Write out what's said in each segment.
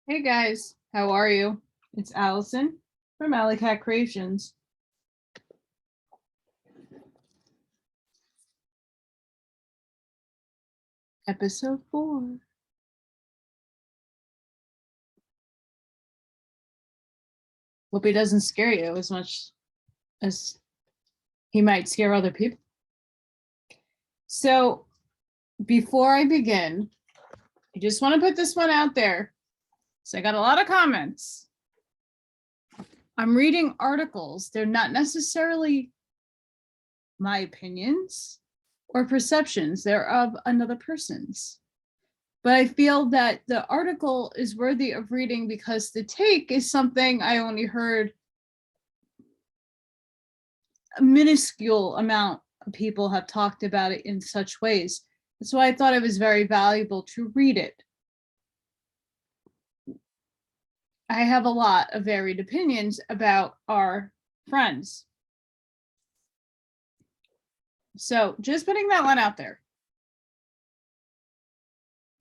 Hey guys, how are you? It's Allison from Allykatkreations. Episode 4. Hope he doesn't scare you as much as he might scare other people. So before I begin, I just want to put this one out there. So I got a lot of comments. I'm reading articles. They're not necessarily my opinions or perceptions. They're of another person's. But I feel that the article is worthy of reading because the take is something I only heard a minuscule amount of people have talked about it in such ways. That's why I thought it was very valuable to read it. I have a lot of varied opinions about our friends. So just putting that one out there.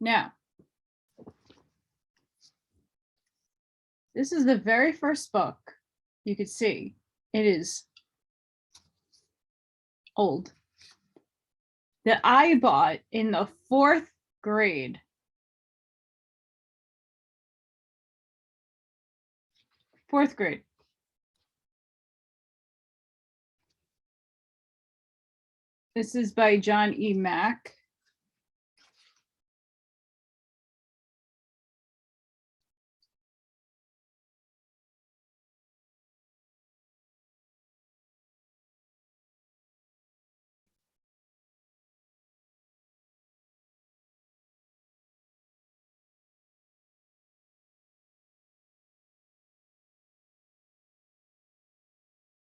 Now, this is the very first book. You could see it is old, that I bought in the 4th grade. 4th grade. This is by John E. Mack.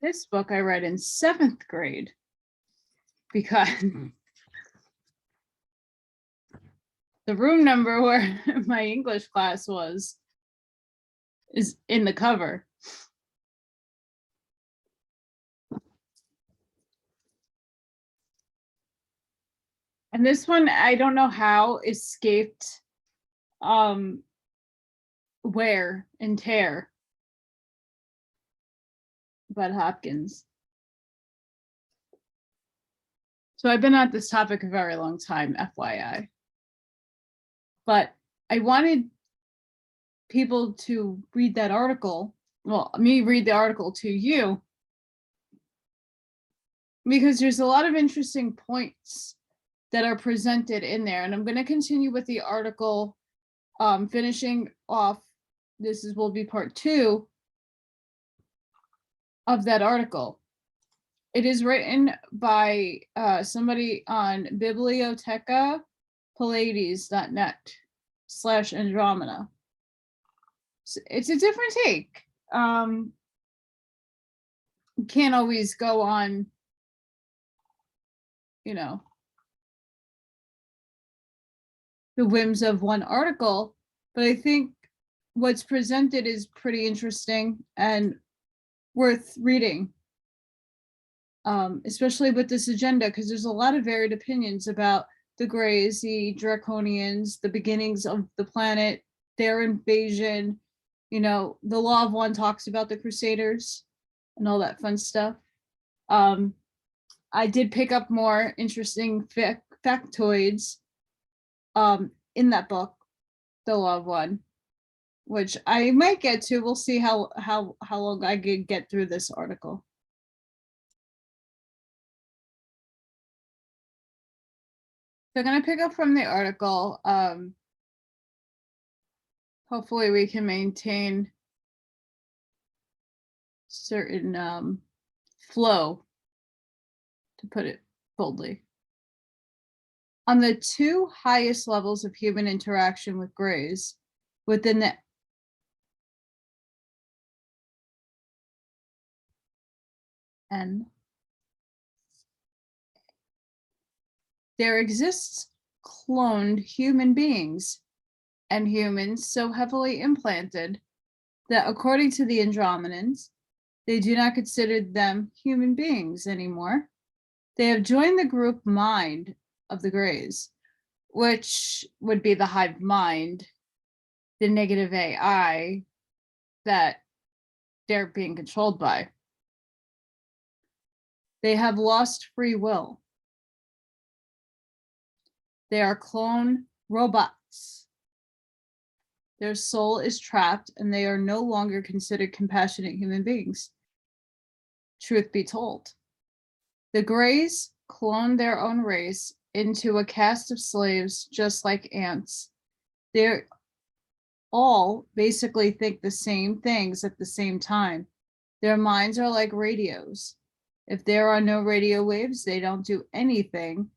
This book I read in 7th grade because the room number where my English class was is in the cover. And this one, I don't know how escaped wear and tear. Bud Hopkins. So I've been at this topic a very long time, FYI. But I wanted people to read that article. Well, me read the article to you, because there's a lot of interesting points that are presented in there. And I'm going to continue with the article, finishing off. Will be part 2 of that article. It is written by somebody on bibliotecapallades.net/Andromeda. So it's a different take. Can't always go on, the whims of one article, but I think what's presented is pretty interesting and worth reading. Especially with this agenda, because there's a lot of varied opinions about the Greys, the Draconians, the beginnings of the planet, their invasion. The Law of One talks about the Crusaders and all that fun stuff. I did pick up more interesting factoids in that book, The Law of One, which I might get to. We'll see how long I could get through this article. So I'm going to pick up from the article. Hopefully we can maintain certain flow, to put it boldly. On the 2 highest levels of human interaction with Greys within the there exists cloned human beings and humans so heavily implanted that, according to the Andromedans, they do not consider them human beings anymore. They have joined the group mind of the Greys, which would be the hive mind the negative AI that they're being controlled by. They have lost free will. They are clone robots. Their soul is trapped and they are no longer considered compassionate human beings. Truth be told, the Greys cloned their own race into a caste of slaves just like ants. They all basically think the same things at the same time. Their minds are like radios. If there are no radio waves, they don't do anything.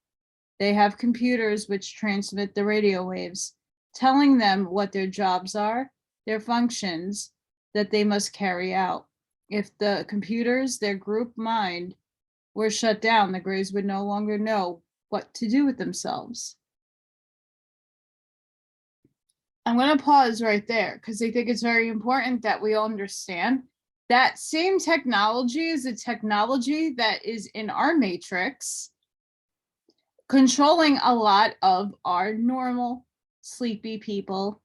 They have computers which transmit the radio waves, telling them what their jobs are, their functions that they must carry out. If the computers, their group mind, were shut down, the Greys would no longer know what to do with themselves. I'm going to pause right there because I think it's very important that we all understand that same technology is a technology that is in our matrix, controlling a lot of our normal sleepy people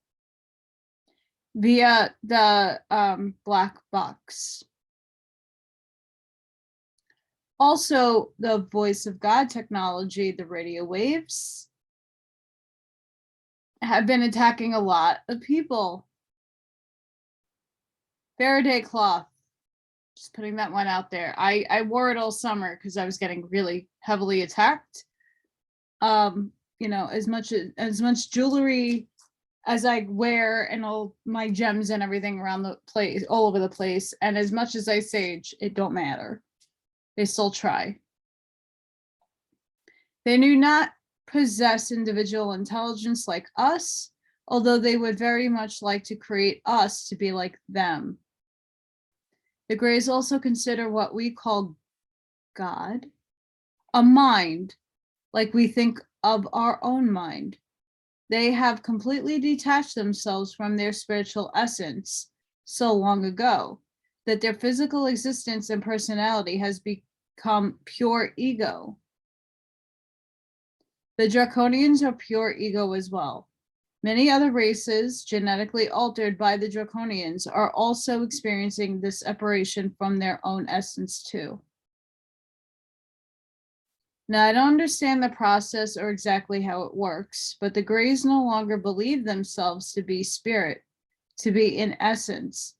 via the black box. Also, the voice of God technology, the radio waves, have been attacking a lot of people. Faraday cloth, just putting that one out there. I wore it all summer because I was getting really heavily attacked. You know, as much jewelry as I wear and all my gems and everything around the place, all over the place, and as much as I sage, it don't matter. They still try. They do not possess individual intelligence like us, although they would very much like to create us to be like them. The Greys also consider what we call God a mind, like we think of our own mind. They have completely detached themselves from their spiritual essence so long ago that their physical existence and personality has become pure ego. The Draconians are pure ego as well. Many other races genetically altered by the Draconians are also experiencing this separation from their own essence too. Now, I don't understand the process or exactly how it works, but the Greys no longer believe themselves to be spirit, to be in essence.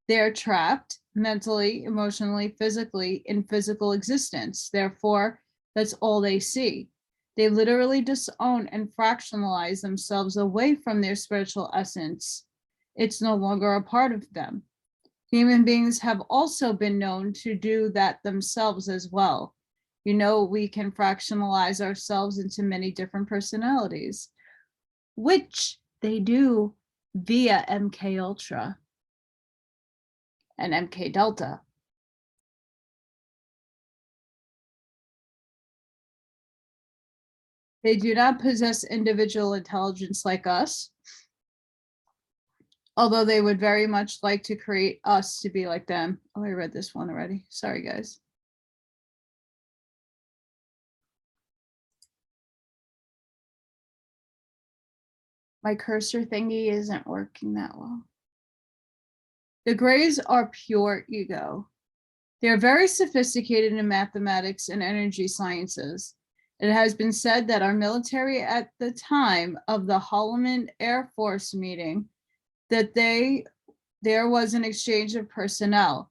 They're trapped mentally, emotionally, physically in physical existence. Therefore, that's all they see. They literally disown and fractionalize themselves away from their spiritual essence. It's no longer a part of them. Human beings have also been known to do that themselves as well. You know, we can fractionalize ourselves into many different personalities, which they do via MK Ultra and MK Delta. They do not possess individual intelligence like us, although they would very much like to create us to be like them. Oh, I read this one already. Sorry, guys. My cursor thingy isn't working that well. The Greys are pure ego. They are very sophisticated in mathematics and energy sciences. It has been said that our military at the time of the Holloman Air Force meeting, that there was an exchange of personnel.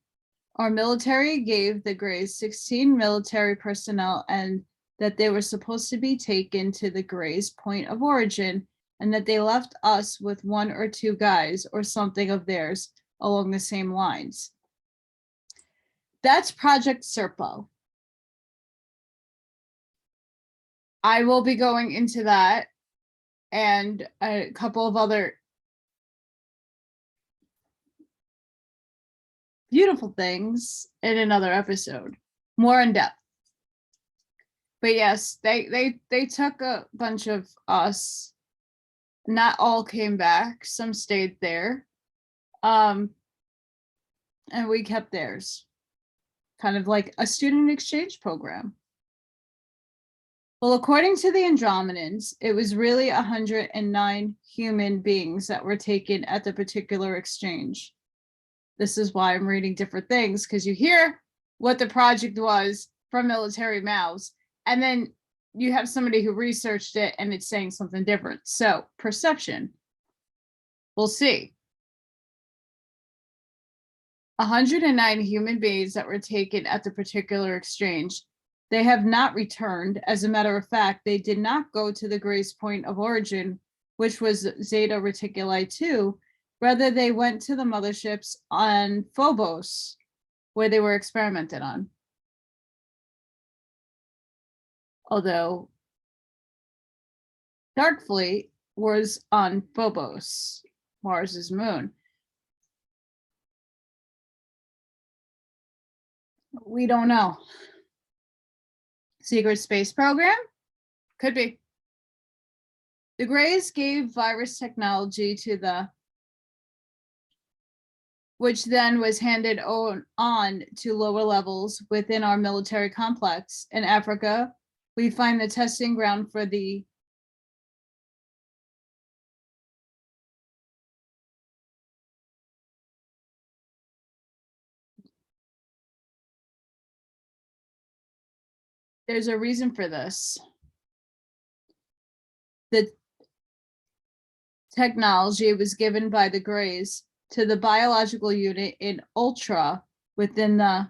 Our military gave the Greys 16 military personnel and that they were supposed to be taken to the Greys' point of origin and that they left us with 1 or 2 guys or something of theirs along the same lines. That's Project Serpo. I will be going into that and a couple of other beautiful things in another episode, more in depth. But yes, they took a bunch of us. Not all came back. Some stayed there. And we kept theirs. Kind of like a student exchange program. Well, according to the Andromedans, it was really 109 human beings that were taken at the particular exchange. This is why I'm reading different things, because you hear what the project was from military mouths, and then you have somebody who researched it and it's saying something different. So perception. We'll see. 109 human beings that were taken at the particular exchange. They have not returned. As a matter of fact, they did not go to the Grace point of origin, which was Zeta Reticuli 2. Rather, they went to the motherships on Phobos, where they were experimented on. Although Darkfleet was on Phobos, Mars's moon. We don't know. Secret space program? Could be. The Greys gave virus technology to the, which then was handed on to lower levels within our military complex. In Africa, we find the testing ground for the there's a reason for this. The technology was given by the Greys to the biological unit in Ultra within the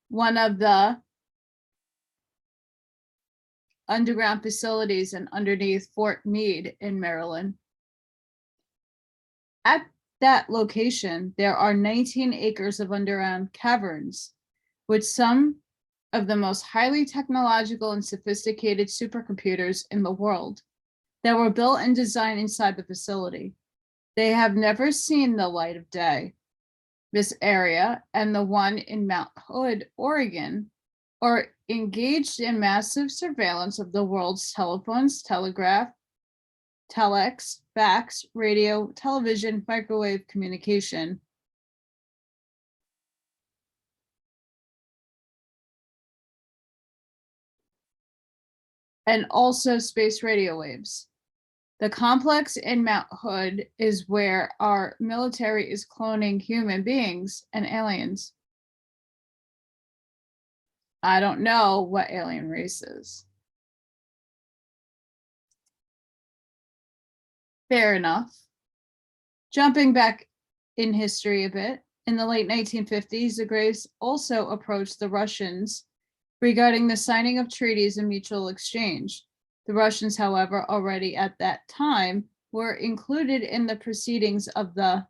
one of the underground facilities and underneath Fort Meade in Maryland. At that location, there are 19 acres of underground caverns, with some of the most highly technological and sophisticated supercomputers in the world that were built and designed inside the facility. They have never seen the light of day. This area and the one in Mount Hood, Oregon, are engaged in massive surveillance of the world's telephones, telegraph, telex, fax, radio, television, microwave communication. And also space radio waves. The complex in Mount Hood is where our military is cloning human beings and aliens. I don't know what alien race is. Fair enough. Jumping back in history a bit, in the late 1950s, the Greys also approached the Russians regarding the signing of treaties and mutual exchange. The Russians, however, already at that time were included in the proceedings of the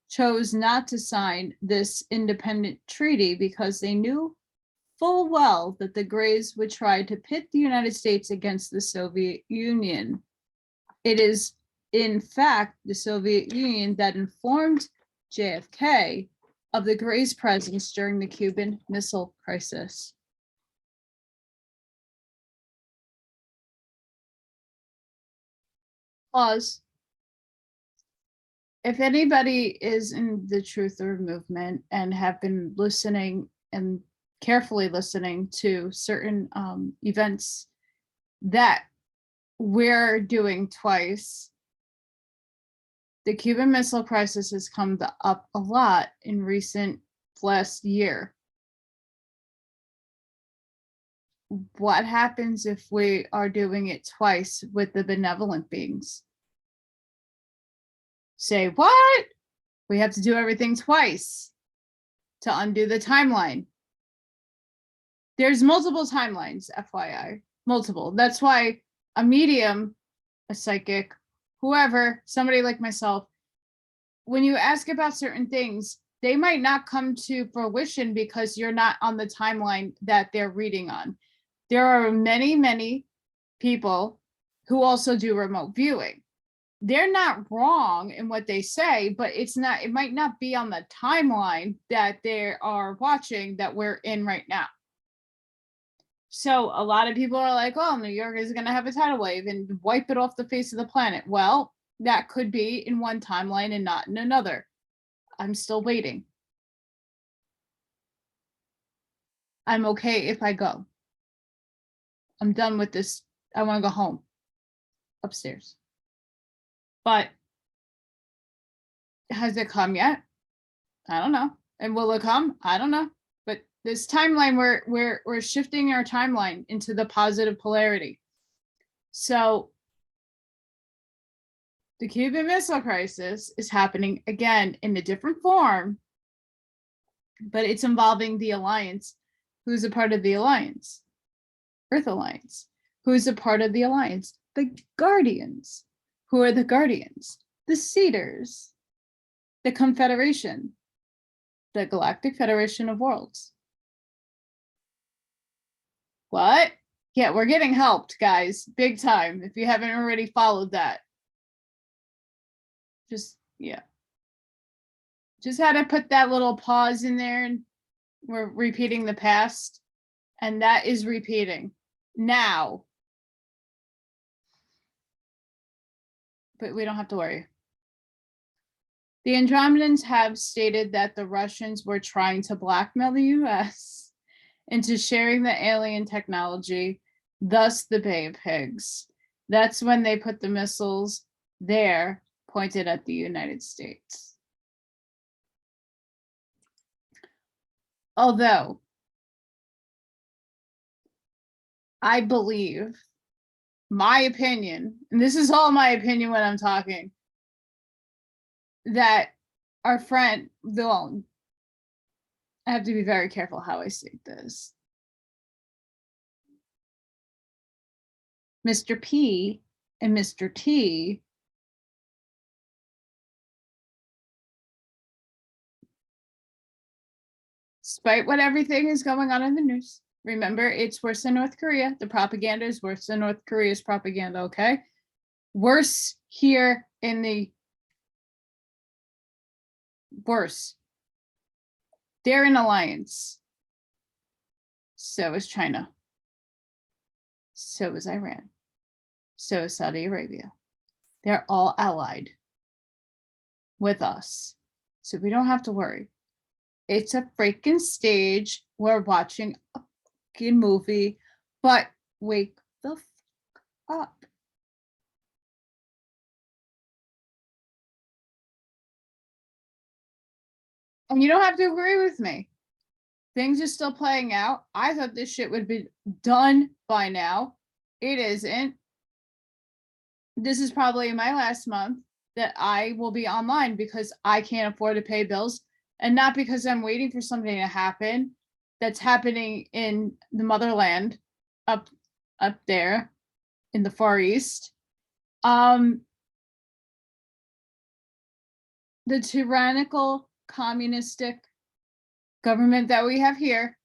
chose not to sign this independent treaty because they knew full well that the Greys would try to pit the United States against the Soviet Union. It is, in fact, the Soviet Union that informed JFK of the Greys' presence during the Cuban Missile Crisis. Pause. If anybody is in the truther movement and have been listening and carefully listening to certain events that we're doing twice, the Cuban Missile Crisis has come up a lot in recent last year. What happens if we are doing it twice with the benevolent beings? Say, what? We have to do everything twice to undo the timeline. There's multiple timelines, FYI, multiple. That's why a medium, a psychic, whoever, somebody like myself, when you ask about certain things, they might not come to fruition because you're not on the timeline that they're reading on. There are many, many people who also do remote viewing. They're not wrong in what they say, but it might not be on the timeline that they are watching that we're in right now. So a lot of people are like, oh, New York is going to have a tidal wave and wipe it off the face of the planet. Well, that could be in one timeline and not in another. I'm still waiting. I'm okay if I go. I'm done with this. I want to go home upstairs. But has it come yet? I don't know. And will it come? I don't know. But this timeline, we're shifting our timeline into the positive polarity. So the Cuban Missile Crisis is happening again in a different form, but it's involving the Alliance. Who's a part of the Alliance? Earth Alliance. Who's a part of the Alliance? The Guardians. Who are the Guardians? The Cedars. The Confederation. The Galactic Federation of Worlds. What? Yeah, we're getting helped, guys. Big time. If you haven't already followed that. Just, yeah. Just had to put that little pause in there, and we're repeating the past. And that is repeating now. But we don't have to worry. The Andromedans have stated that the Russians were trying to blackmail the US into sharing the alien technology, thus the Bay of Pigs. That's when they put the missiles there, pointed at the United States. Although, I believe, my opinion, and this is all my opinion when I'm talking, that our friend, though, I have to be very careful how I say this. Mr. P and Mr. T despite what everything is going on in the news, remember, it's worse than North Korea. The propaganda is worse than North Korea's propaganda, okay? Worse here in the worse. They're in alliance. So is China. So is Iran. So is Saudi Arabia. They're all allied with us. So we don't have to worry. It's a freaking stage. We're watching a fucking movie, but wake the fuck up. And you don't have to agree with me. Things are still playing out. I thought this shit would be done by now. It isn't. This is probably my last month that I will be online because I can't afford to pay bills, and not because I'm waiting for something to happen that's happening in the motherland up there in the Far East. The tyrannical communistic government that we have here,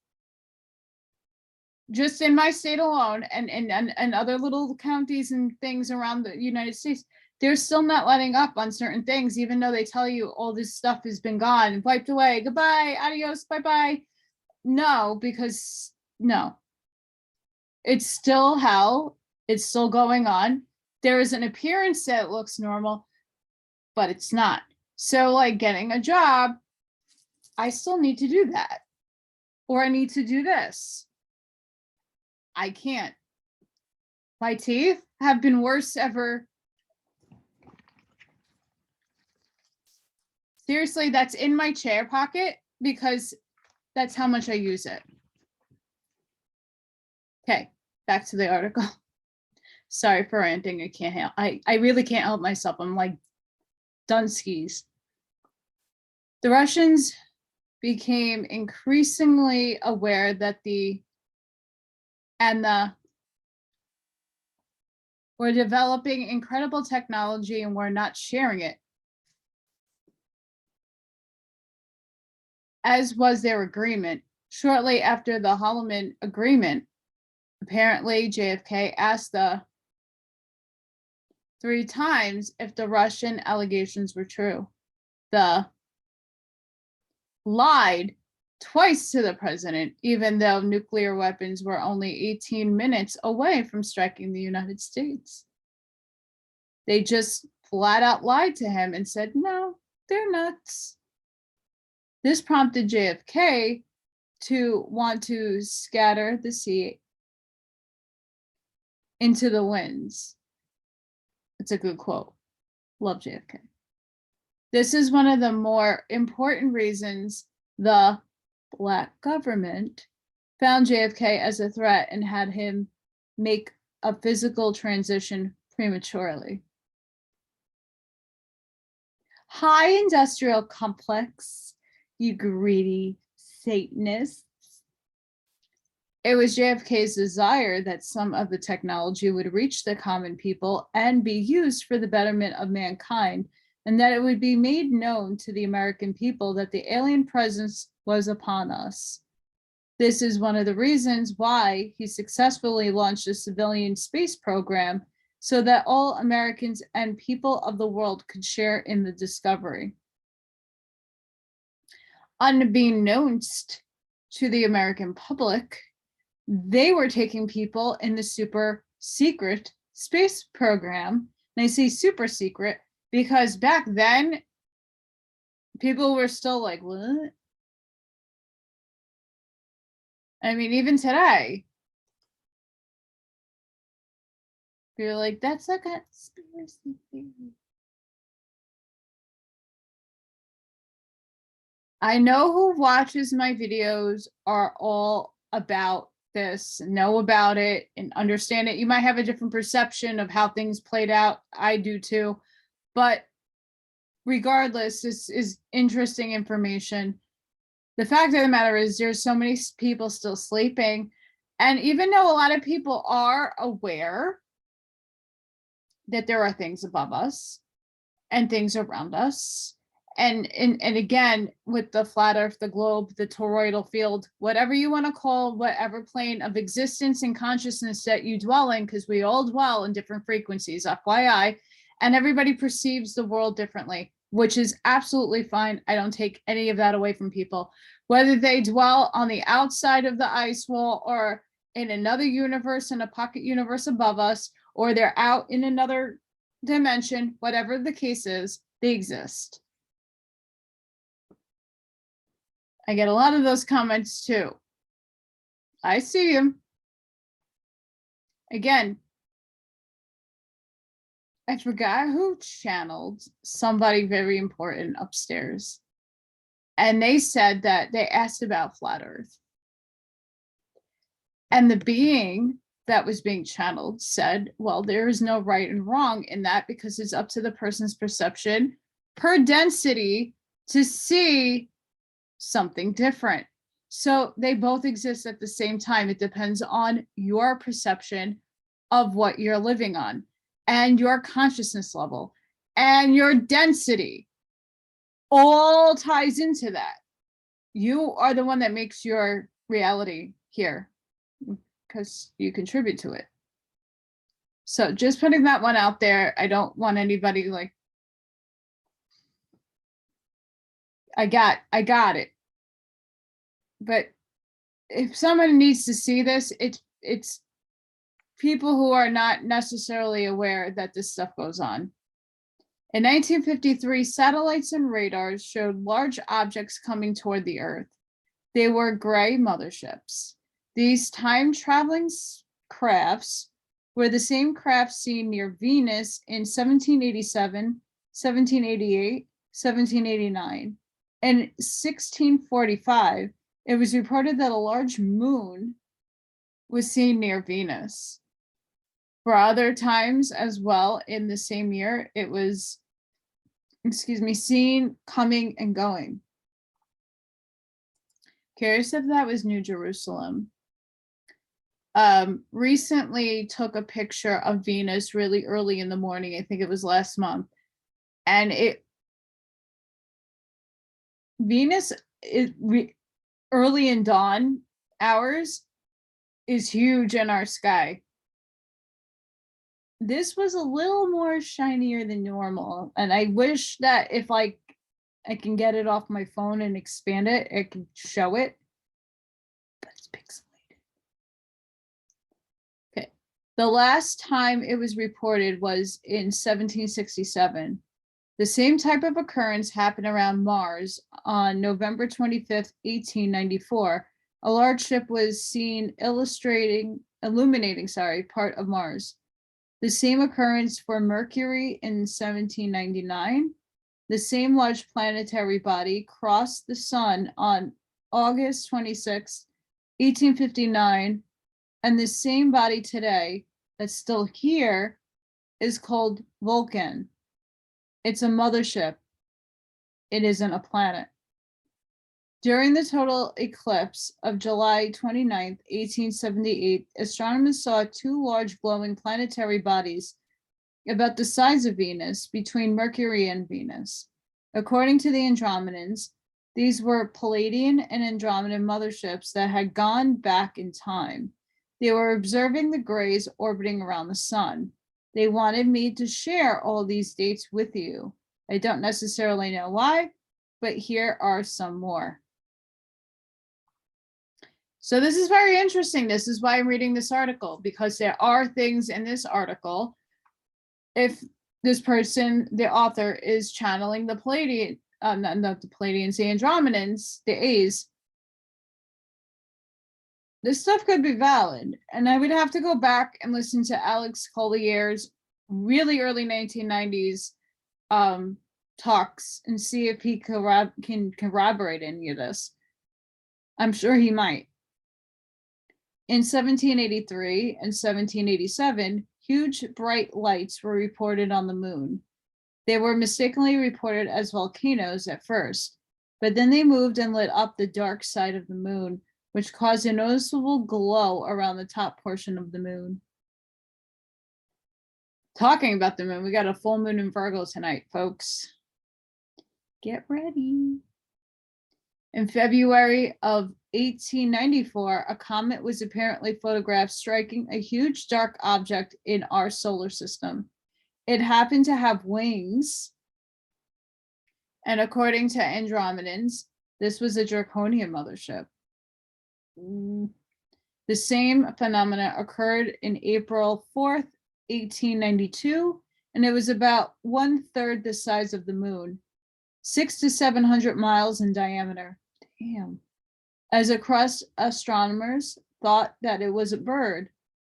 just in my state alone, and other little counties and things around the United States, they're still not letting up on certain things, even though they tell you all this stuff has been gone and wiped away. Goodbye, adios, bye-bye. No, because no. It's still hell. It's still going on. There is an appearance that it looks normal, but it's not. So like getting a job, I still need to do that. Or I need to do this. I can't. My teeth have been worse ever. Seriously, that's in my chair pocket because that's how much I use it. Okay, back to the article. Sorry for ranting. I can't help. I really can't help myself. I'm like done skis. The Russians became increasingly aware that we're developing incredible technology and we're not sharing it, as was their agreement. Shortly after the Holloman agreement, apparently JFK asked the 3 times if the Russian allegations were true. The lied twice to the president, even though nuclear weapons were only 18 minutes away from striking the United States. They just flat out lied to him and said, no, they're nuts. This prompted JFK to want to scatter the into the winds. It's a good quote. Love JFK. This is one of the more important reasons the Black government found JFK as a threat and had him make a physical transition prematurely. High industrial complex, you greedy Satanists. It was JFK's desire that some of the technology would reach the common people and be used for the betterment of mankind, and that it would be made known to the American people that the alien presence was upon us. This is one of the reasons why he successfully launched a civilian space program so that all Americans and people of the world could share in the discovery. Unbeknownst to the American public, they were taking people in the super secret space program. And I say super secret because back then, people were still like, what? I mean, even today, you're like, that's a conspiracy theory. I know who watches my videos are all about this, know about it, and understand it. You might have a different perception of how things played out. I do too. But regardless, this is interesting information. The fact of the matter is there's so many people still sleeping. And even though a lot of people are aware that there are things above us and things around us, and again, with the flat earth, the globe, the toroidal field, whatever you want to call whatever plane of existence and consciousness that you dwell in, because we all dwell in different frequencies, FYI, and everybody perceives the world differently, which is absolutely fine. I don't take any of that away from people. Whether they dwell on the outside of the ice wall or in another universe, in a pocket universe above us, or they're out in another dimension, whatever the case is, they exist. I get a lot of those comments too. I see them. Again, I forgot who channeled somebody very important upstairs. And they said that they asked about flat earth. And the being that was being channeled said, well, there is no right and wrong in that because it's up to the person's perception per density to see something different. So they both exist at the same time. It depends on your perception of what you're living on and your consciousness level and your density. All ties into that. You are the one that makes your reality here because you contribute to it. So just putting that one out there. I don't want anybody like, I got it. But if someone needs to see this, it's people who are not necessarily aware that this stuff goes on. In 1953, satellites and radars showed large objects coming toward the Earth. They were gray motherships. These time-traveling crafts were the same craft seen near Venus in 1787, 1788, 1789. In 1645, it was reported that a large moon was seen near Venus. For other times as well in the same year, it was, seen coming and going. Curious if that was New Jerusalem. Recently took a picture of Venus really early in the morning. I think it was last month. And Venus is early in dawn hours is huge in our sky. This was a little more shinier than normal. And I wish that if I can get it off my phone and expand it, I can show it. But it's pixelated. Okay. The last time it was reported was in 1767. The same type of occurrence happened around Mars on November 25th, 1894. A large ship was seen illustrating part of Mars. The same occurrence for Mercury in 1799. The same large planetary body crossed the sun on August 26, 1859, and the same body today that's still here is called Vulcan. It's a mothership. It isn't a planet. During the total eclipse of July 29, 1878, astronomers saw two large glowing planetary bodies about the size of Venus between Mercury and Venus. According to the Andromedans, these were Palladian and Andromedan motherships that had gone back in time. They were observing the grays orbiting around the sun. They wanted me to share all these dates with you. I don't necessarily know why, but here are some more. So this is very interesting. This is why I'm reading this article, because there are things in this article. If this person, the author, is channeling the Palladian, not the Palladians, the Andromedans, the A's, this stuff could be valid. And I would have to go back and listen to Alex Collier's really early 1990s talks and see if he can corroborate any of this. I'm sure he might. In 1783 and 1787, huge bright lights were reported on the moon. They were mistakenly reported as volcanoes at first, but then they moved and lit up the dark side of the moon, which caused a noticeable glow around the top portion of the moon. Talking about the moon, we got a full moon in Virgo tonight, folks. Get ready. In February of 1894, a comet was apparently photographed striking a huge dark object in our solar system. It happened to have wings, and according to Andromedans, this was a draconian mothership. The same phenomena occurred in April 4th, 1892, and it was about 1/3 the size of the moon, 600 to 700 miles in diameter. Damn. As across astronomers thought that it was a bird,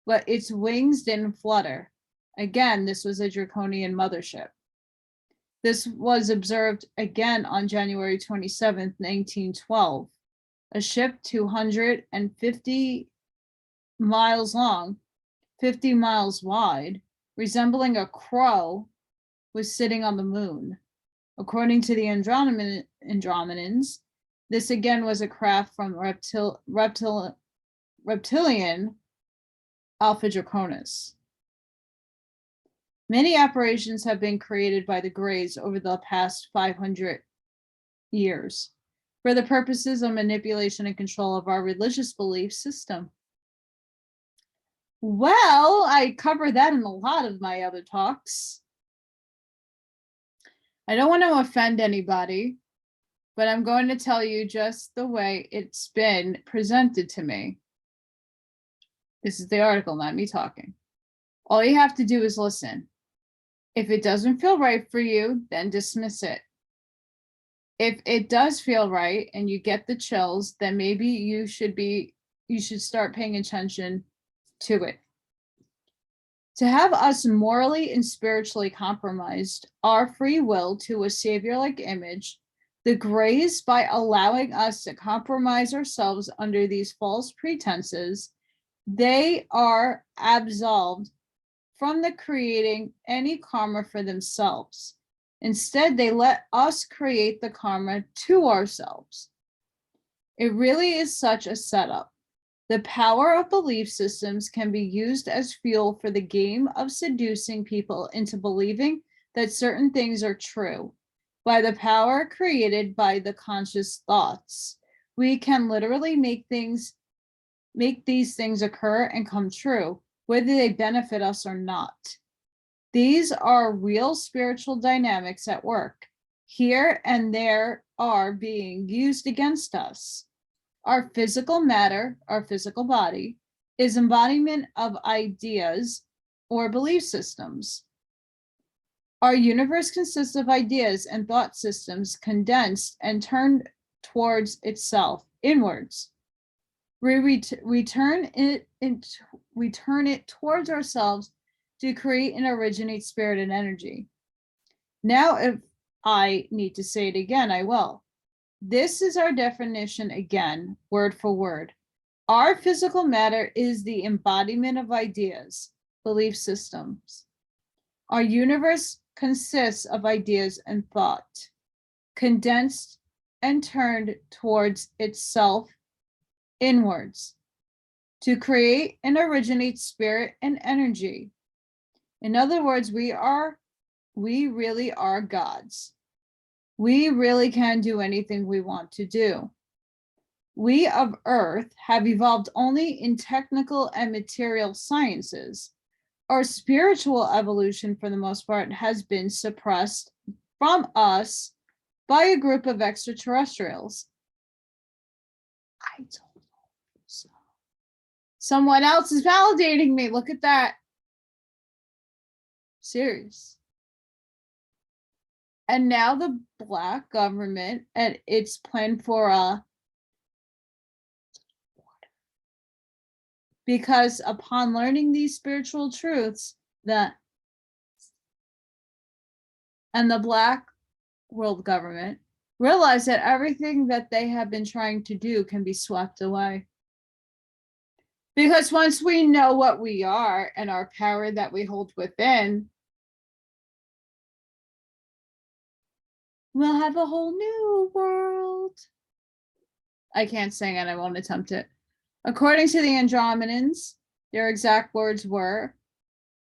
but its wings didn't flutter. Again, this was a draconian mothership. This was observed again on January 27th, 1912. A ship 250 miles long, 50 miles wide, resembling a crow, was sitting on the moon. According to the Andromedans, this again was a craft from reptilian Alpha Draconis. Many operations have been created by the Greys over the past 500 years for the purposes of manipulation and control of our religious belief system. Well, I cover that in a lot of my other talks. I don't want to offend anybody, but I'm going to tell you just the way it's been presented to me. This is the article, not me talking. All you have to do is listen. If it doesn't feel right for you, then dismiss it. If it does feel right and you get the chills, then maybe you should start paying attention to it. To have us morally and spiritually compromised our free will to a savior-like image, the Greys, by allowing us to compromise ourselves under these false pretenses, they are absolved from the creating any karma for themselves. Instead, they let us create the karma to ourselves. It really is such a setup. The power of belief systems can be used as fuel for the game of seducing people into believing that certain things are true. By the power created by the conscious thoughts, we can literally make these things occur and come true, whether they benefit us or not. These are real spiritual dynamics at work. Here and there are being used against us. Our physical matter, our physical body, is embodiment of ideas or belief systems. Our universe consists of ideas and thought systems condensed and turned towards itself, inwards. We return it we turn it towards ourselves to create and originate spirit and energy. Now, if I need to say it again, I will. This is our definition again, word for word. Our physical matter is the embodiment of ideas, belief systems. Our universe consists of ideas and thought, condensed and turned towards itself inwards to create and originate spirit and energy. In other words, we really are gods. We really can do anything we want to do. We of Earth have evolved only in technical and material sciences. Our spiritual evolution, for the most part, has been suppressed from us by a group of extraterrestrials. I told you so. Someone else is validating me. Look at that. Serious. And now the Black government and its plan for because upon learning these spiritual truths, the Black world government realized that everything that they have been trying to do can be swept away. Because once we know what we are and our power that we hold within, we'll have a whole new world. I can't sing and I won't attempt it. According to the Andromedans, their exact words were,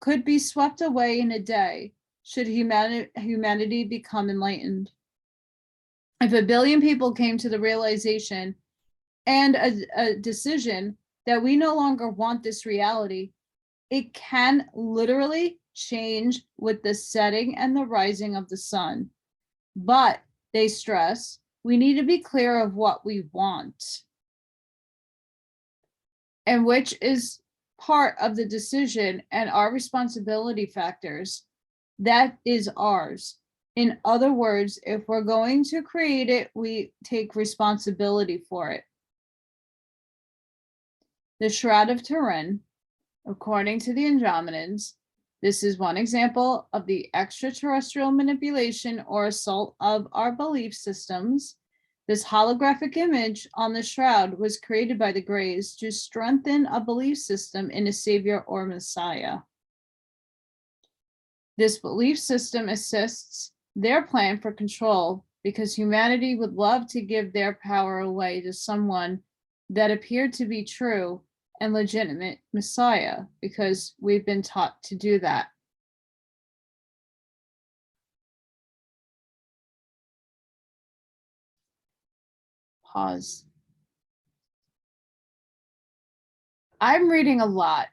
could be swept away in a day should humanity become enlightened. If 1 billion people came to the realization and a decision that we no longer want this reality, it can literally change with the setting and the rising of the sun. But they stress, we need to be clear of what we want, and which is part of the decision and our responsibility factors. That is ours. In other words, if we're going to create it, we take responsibility for it. The Shroud of Turin, according to the Andromedans, this is one example of the extraterrestrial manipulation or assault of our belief systems. This holographic image on the shroud was created by the Greys to strengthen a belief system in a savior or messiah. This belief system assists their plan for control because humanity would love to give their power away to someone that appeared to be true and legitimate messiah, because we've been taught to do that. Pause. I'm reading a lot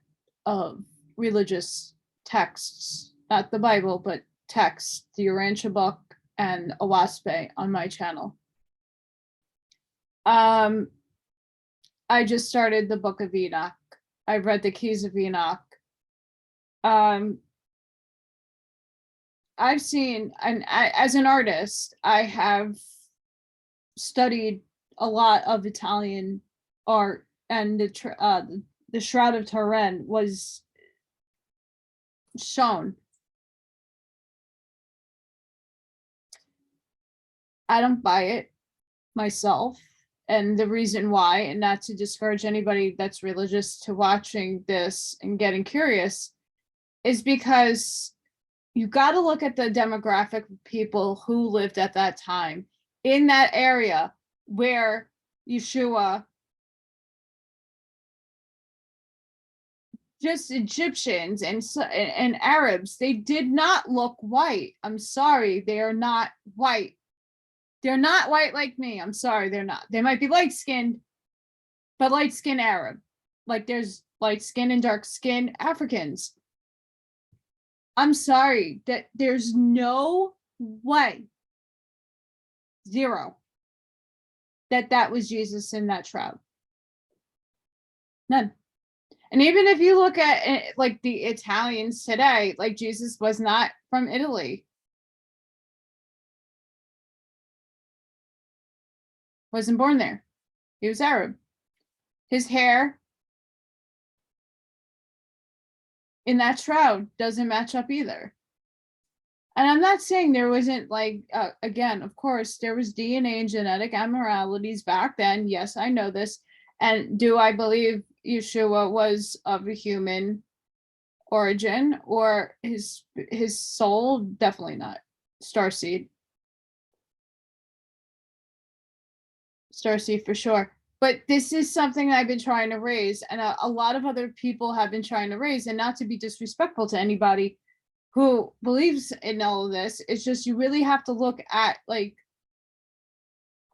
of religious texts, not the Bible, but texts, the Urantia book and Awaspe on my channel. I just started the Book of Enoch. I've read the Keys of Enoch. I've seen, and as an artist, I have studied a lot of Italian art, and the Shroud of Turin was shown. I don't buy it myself. And the reason why, and not to discourage anybody that's religious to watching this and getting curious, is because you got to look at the demographic of people who lived at that time in that area where Yeshua, just Egyptians and Arabs, they did not look white. I'm sorry, they are not white. They're not white like me. I'm sorry, they're not. They might be light-skinned, but light-skinned Arab. Like there's light-skinned and dark-skinned Africans. I'm sorry, that there's no way, zero, that was Jesus in that shroud. None. And even if you look at like the Italians today, like Jesus was not from Italy. Wasn't born there. He was Arab. His hair in that shroud doesn't match up either. And I'm not saying there wasn't like, again, of course, there was DNA and genetic abnormalities back then. Yes, I know this. And do I believe Yeshua was of a human origin or his soul? Definitely not. Starseed for sure. But this is something I've been trying to raise, and a lot of other people have been trying to raise, and not to be disrespectful to anybody who believes in all of this. It's just you really have to look at like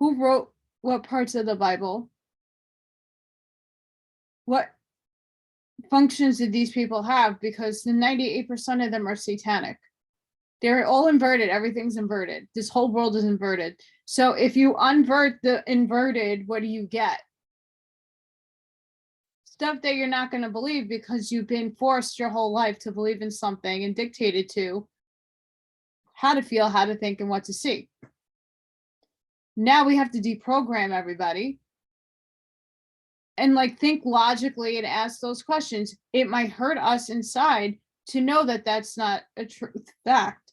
who wrote what parts of the Bible, what functions did these people have, because the 98% of them are satanic. They're all inverted. Everything's inverted. This whole world is inverted. So if you invert the inverted, what do you get? Stuff that you're not going to believe because you've been forced your whole life to believe in something and dictated to how to feel, how to think, and what to see. Now we have to deprogram everybody and like think logically and ask those questions. It might hurt us inside to know that that's not a truth fact.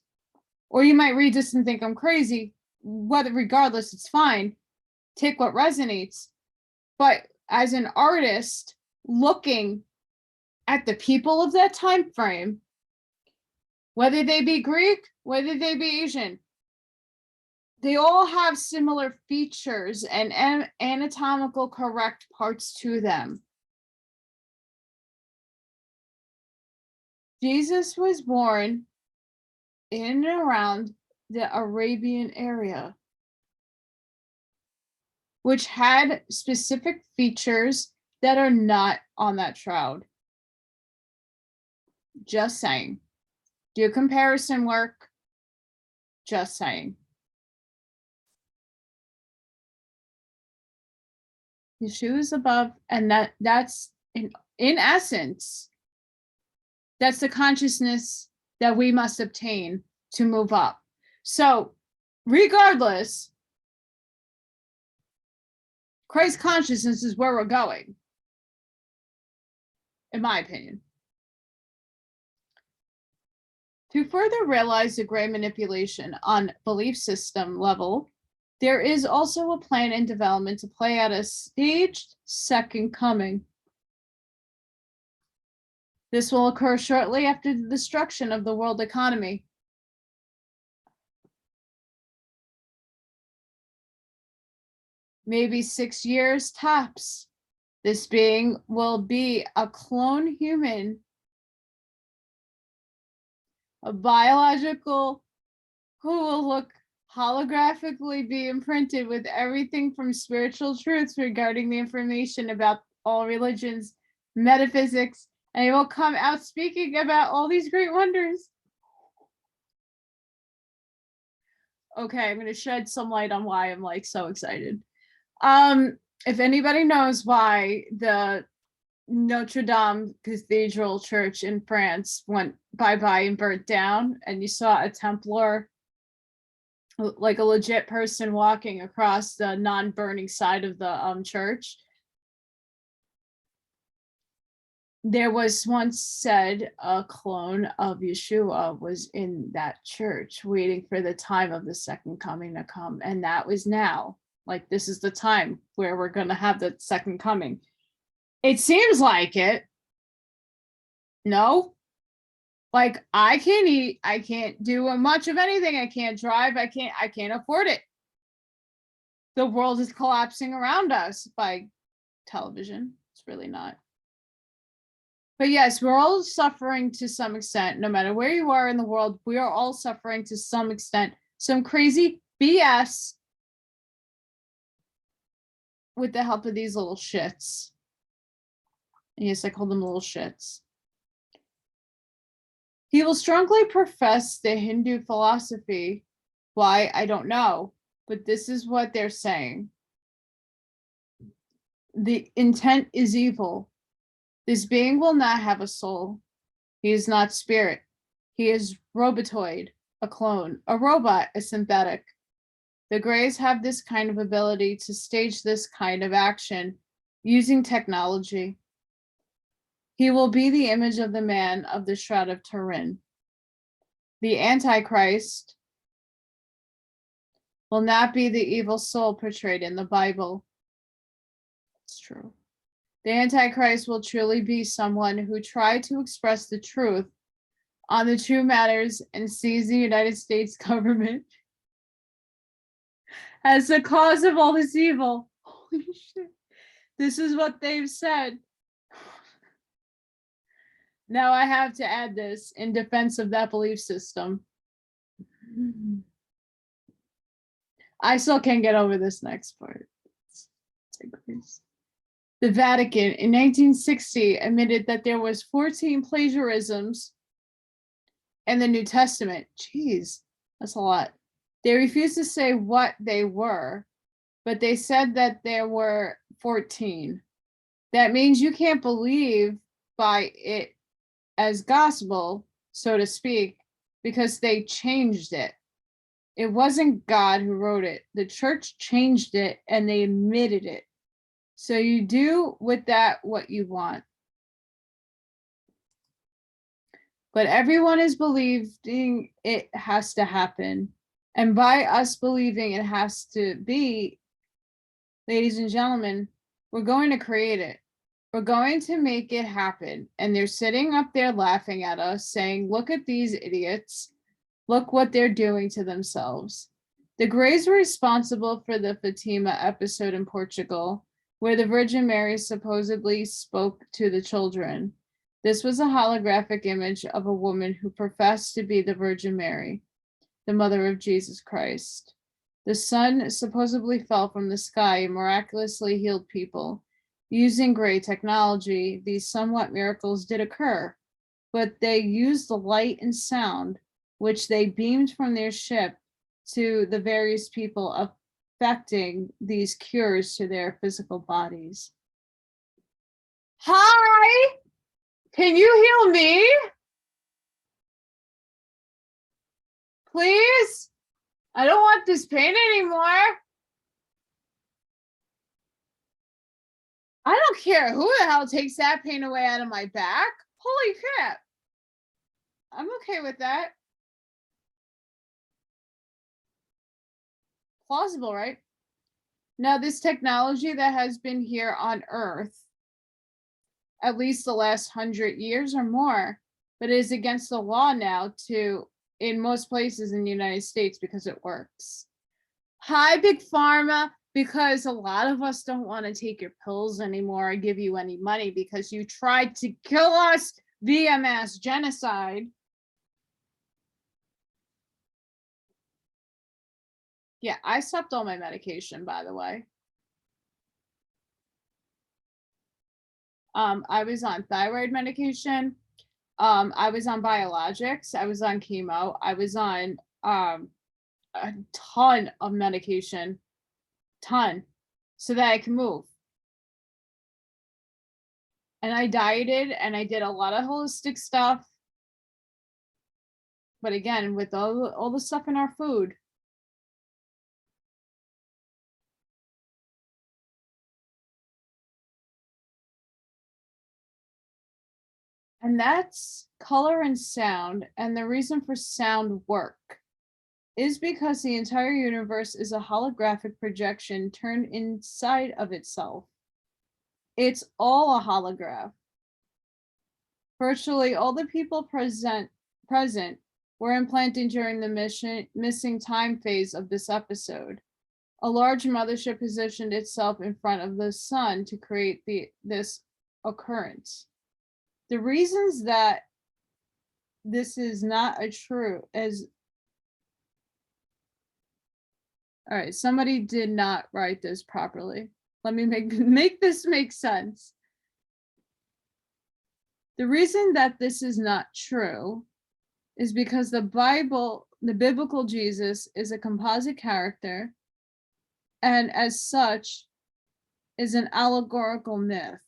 Or you might read this and think I'm crazy. Whether, regardless, it's fine. Take what resonates. But as an artist, looking at the people of that time frame, whether they be Greek, whether they be Asian, they all have similar features and anatomical correct parts to them. Jesus was born in and around the Arabian area, which had specific features that are not on that shroud. Just saying. Do comparison work? Just saying. Yeshua is above, and that's in essence, that's the consciousness that we must obtain to move up. So regardless, Christ consciousness is where we're going, in my opinion. To further realize the gray manipulation on belief system level, there is also a plan in development to play out a staged second coming. This will occur shortly after the destruction of the world economy. Maybe 6 years tops. This being will be a clone human, a biological, who will look holographically be imprinted with everything from spiritual truths regarding the information about all religions, metaphysics, and he will come out speaking about all these great wonders. Okay, I'm going to shed some light on why I'm like so excited. If anybody knows why the Notre Dame Cathedral Church in France went bye-bye and burnt down, and you saw a Templar, like a legit person, walking across the non-burning side of the church. There was once said a clone of Yeshua was in that church waiting for the time of the second coming to come. And that was now. Like, this is the time where we're going to have the second coming. It seems like it. No? Like, I can't eat. I can't do much of anything. I can't drive. I can't afford it. The world is collapsing around us by television. It's really not. But yes, we're all suffering to some extent. No matter where you are in the world, we are all suffering to some extent. Some crazy BS with the help of these little shits. Yes, I call them little shits. He will strongly profess the Hindu philosophy. Why, I don't know. But this is what they're saying. The intent is evil. This being will not have a soul. He is not spirit. He is robotoid, a clone, a robot, a synthetic. The Greys have this kind of ability to stage this kind of action using technology. He will be the image of the man of the shroud of Turin. The Antichrist will not be the evil soul portrayed in the Bible. It's true. The Antichrist will truly be someone who tried to express the truth on the true matters and sees the United States government as the cause of all this evil. Holy shit. This is what they've said. Now I have to add this in defense of that belief system. I still can't get over this next part. The Vatican in 1960 admitted that there was 14 plagiarisms in the New Testament. Jeez, that's a lot. They refused to say what they were, but they said that there were 14. That means you can't believe by it as gospel, so to speak, because they changed it. It wasn't God who wrote it. The church changed it and they admitted it. So you do with that what you want. But everyone is believing it has to happen. And by us believing it has to be, ladies and gentlemen, we're going to create it. We're going to make it happen. And they're sitting up there laughing at us saying, look at these idiots. Look what they're doing to themselves. The Greys were responsible for the Fatima episode in Portugal, where the Virgin Mary supposedly spoke to the children. This was a holographic image of a woman who professed to be the Virgin Mary, the mother of Jesus Christ. The sun supposedly fell from the sky and miraculously healed people. Using Grey technology, these somewhat miracles did occur, but they used the light and sound, which they beamed from their ship to the various people affecting these cures to their physical bodies. Hi, can you heal me? Please? I don't want this pain anymore. I don't care who the hell takes that pain away out of my back. Holy crap. I'm okay with that. Plausible, right? Now, this technology that has been here on Earth, at least the last 100 years or more, but it is against the law now in most places in the United States because it works. Hi, Big Pharma, because a lot of us don't want to take your pills anymore or give you any money because you tried to kill us via mass genocide. Yeah, I stopped all my medication, by the way. I was on thyroid medication. I was on biologics. I was on chemo. I was on a ton of medication, so that I can move. And I dieted and I did a lot of holistic stuff. But again, with all the stuff in our food. And that's color and sound. And the reason for sound work is because the entire universe is a holographic projection turned inside of itself. It's all a holograph. Virtually all the people present were implanted during the missing time phase of this episode. A large mothership positioned itself in front of the sun to create this occurrence. The reasons that this is not a true as all right, somebody did not write this properly. Let me make this make sense. The reason that this is not true is because the biblical Jesus is a composite character, and as such is an allegorical myth.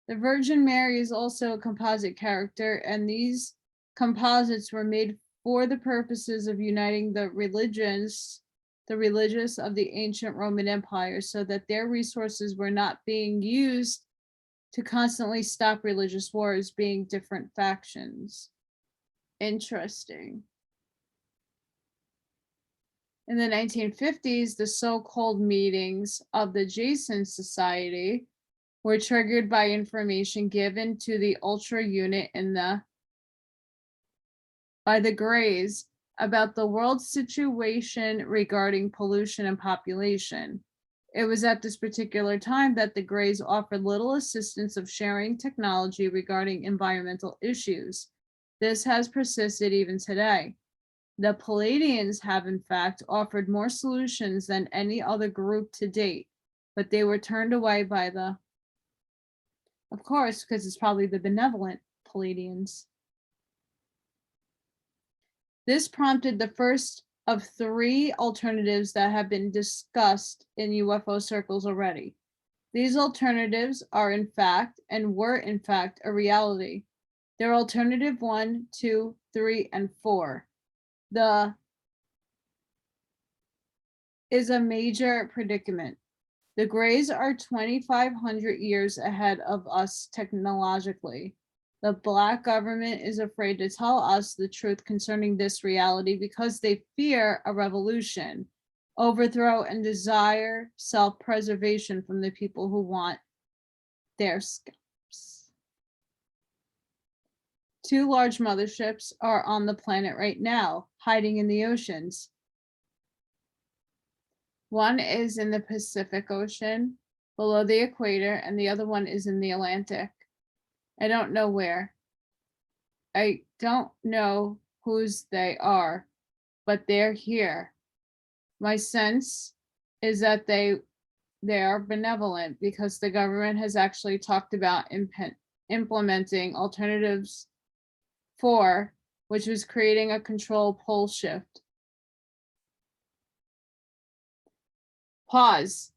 The Virgin Mary is also a composite character, and these composites were made for the purposes of uniting the religious of the ancient Roman Empire so that their resources were not being used to constantly stop religious wars being different factions. Interesting. In the 1950s, the so-called meetings of the Jason Society were triggered by information given to the Ultra unit by the Greys about the world's situation regarding pollution and population. It was at this particular time that the Greys offered little assistance of sharing technology regarding environmental issues. This has persisted even today. The Palladians have in fact offered more solutions than any other group to date, but they were turned away by of course, because it's probably the benevolent Palladians. This prompted the first of 3 alternatives that have been discussed in UFO circles already. These alternatives are in fact, and were in fact, a reality. They're alternative 1, 2, 3, and 4. The is a major predicament. The Greys are 2,500 years ahead of us technologically. The Black government is afraid to tell us the truth concerning this reality because they fear a revolution, overthrow, and desire self-preservation from the people who want their scalps. 2 large motherships are on the planet right now, hiding in the oceans. One is in the Pacific Ocean, below the equator, and the other one is in the Atlantic. I don't know where. I don't know whose they are, but they're here. My sense is that they are benevolent because the government has actually talked about implementing alternatives 4, which was creating a control pole shift. Pause.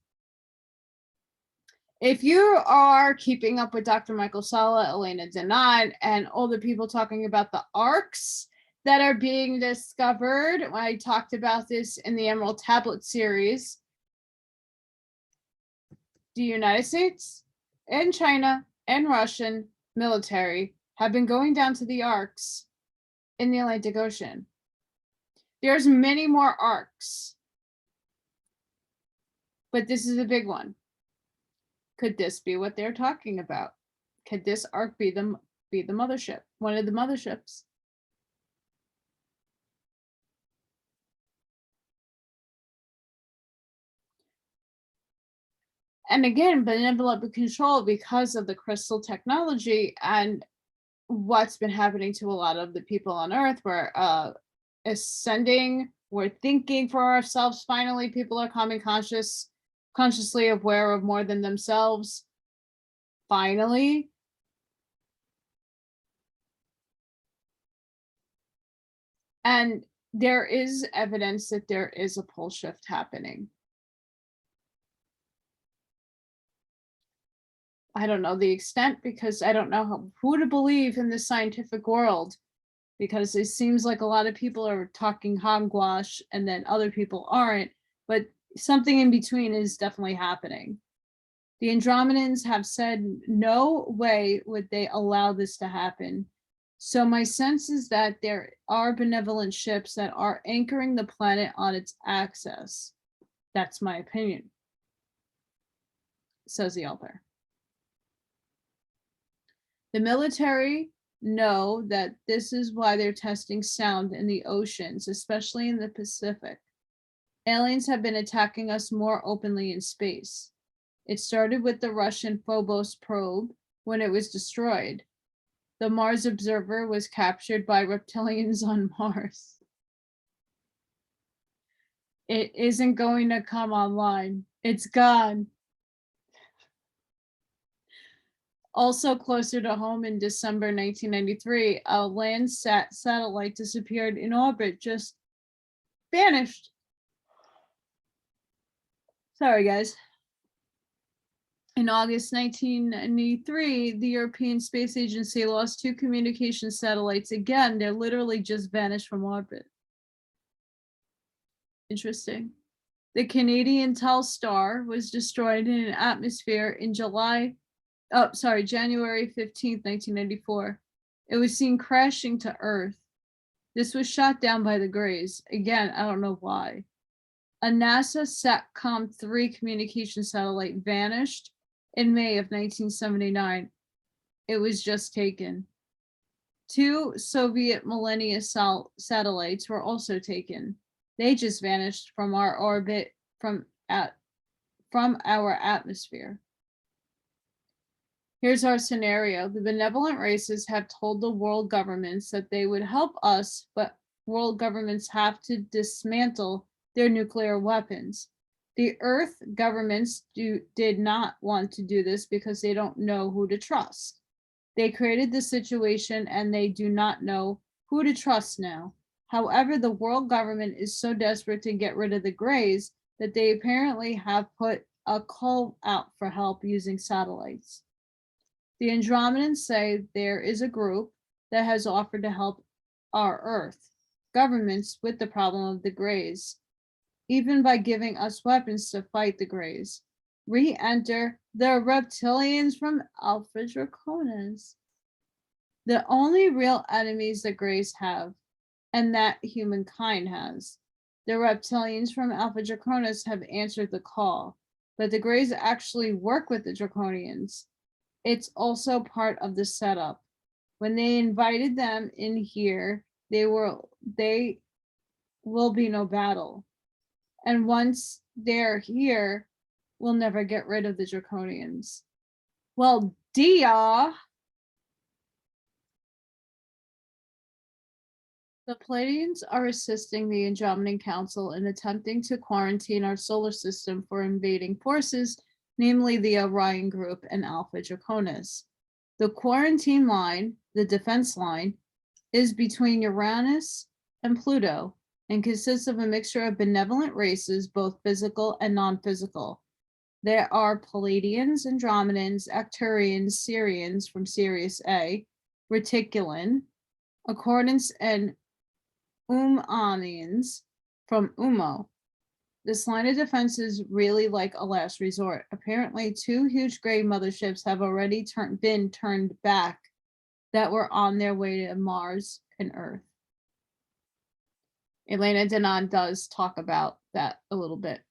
If you are keeping up with Dr. Michael Salla, Elena Denat, and all the people talking about the arcs that are being discovered, I talked about this in the Emerald Tablet series. The United States and China and Russian military have been going down to the arcs in the Atlantic Ocean. There's many more arcs, but this is a big one. Could this be what they're talking about? Could this arc be the mothership, one of the motherships? And again, benevolent control because of the crystal technology and what's been happening to a lot of the people on Earth. We're ascending, we're thinking for ourselves. Finally, people are coming consciously aware of more than themselves. Finally. And there is evidence that there is a pole shift happening. I don't know the extent because I don't know who to believe in the scientific world, because it seems like a lot of people are talking hogwash and then other people aren't, but something in between is definitely happening. The Andromedans have said no way would they allow this to happen. So my sense is that there are benevolent ships that are anchoring the planet on its axis. That's my opinion, says the author. The military know that this is why they're testing sound in the oceans, especially in the Pacific. Aliens have been attacking us more openly in space. It started with the Russian Phobos probe when it was destroyed. The Mars Observer was captured by reptilians on Mars. It isn't going to come online. It's gone. Also closer to home, in December 1993, a Landsat satellite disappeared in orbit, just vanished. Sorry, guys. In August 1993, the European Space Agency lost 2 communication satellites. Again, they're literally just vanished from orbit. Interesting. The Canadian Telstar was destroyed in an atmosphere in July oh, sorry, January 15th, 1994. It was seen crashing to Earth. This was shot down by the Greys. Again, I don't know why. A NASA SATCOM-3 communication satellite vanished in May of 1979. It was just taken. 2 Soviet Millennium satellites were also taken. They just vanished from our orbit, from our atmosphere. Here's our scenario. The benevolent races have told the world governments that they would help us, but world governments have to dismantle their nuclear weapons. The Earth governments did not want to do this because they don't know who to trust. They created this situation and they do not know who to trust now. However, the world government is so desperate to get rid of the Greys that they apparently have put a call out for help using satellites. The Andromedans say there is a group that has offered to help our Earth governments with the problem of the Greys, even by giving us weapons to fight the Greys. Re-enter the reptilians from Alpha Draconis. The only real enemies the Greys have, and that humankind has. The reptilians from Alpha Draconis have answered the call, but the Greys actually work with the Draconians. It's also part of the setup. When they invited them in here, they will be no battle. And once they're here, we'll never get rid of the Draconians. Well, dia. The Pleiadians are assisting the Andromedan Council in attempting to quarantine our solar system for invading forces, namely the Orion Group and Alpha Draconis. The quarantine line, the defense line, is between Uranus and Pluto and consists of a mixture of benevolent races, both physical and non-physical. There are Pleiadians, Andromedans, Arcturians, Sirians from Sirius A, Reticulan, Accordance, and Umanians from Umo. This line of defense is really like a last resort. Apparently, 2 huge gray motherships have already been turned back that were on their way to Mars and Earth. Elena Denon does talk about that a little bit.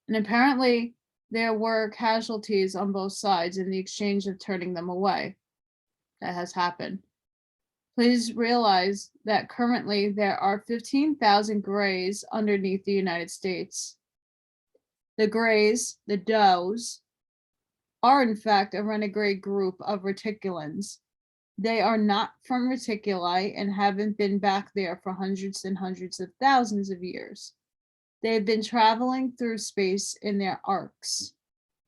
And apparently, there were casualties on both sides in the exchange of turning them away. That has happened. Please realize that currently there are 15,000 Greys underneath the United States. The Greys, the Does, are in fact a renegade group of reticulans. They are not from reticuli and haven't been back there for hundreds and hundreds of thousands of years. They've been traveling through space in their arcs.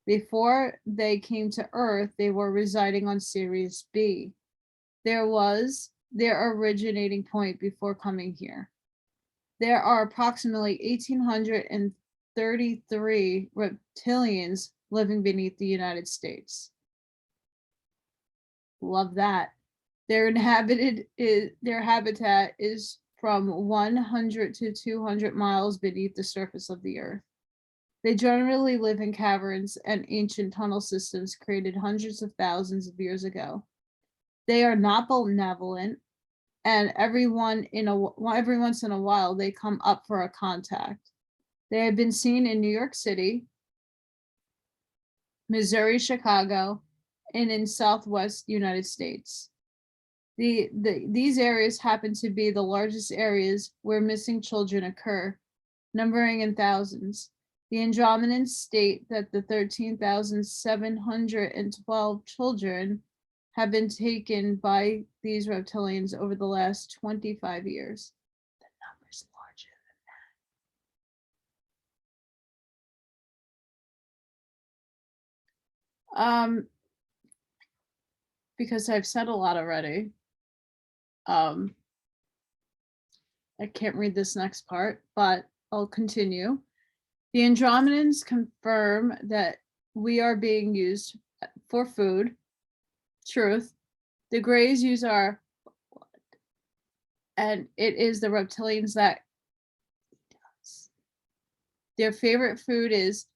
Before they came to Earth, they were residing on Sirius B. There was their originating point before coming here. There are approximately 1,833 reptilians living beneath the United States. Love that. Their habitat is from 100 to 200 miles beneath the surface of the Earth. They generally live in caverns and ancient tunnel systems created hundreds of thousands of years ago. They are not benevolent, and every once in a while they come up for a contact. They have been seen in New York City, Missouri, Chicago, and in Southwest United States. These areas happen to be the largest areas where missing children occur, numbering in thousands. The Andromedans state that the 13,712 children have been taken by these reptilians over the last 25 years. The number's larger than that. Because I've said a lot already. I can't read this next part, but I'll continue. The Andromedans confirm that we are being used for food. Truth. The Greys use our blood, and it is the reptilians that does. Their favorite food is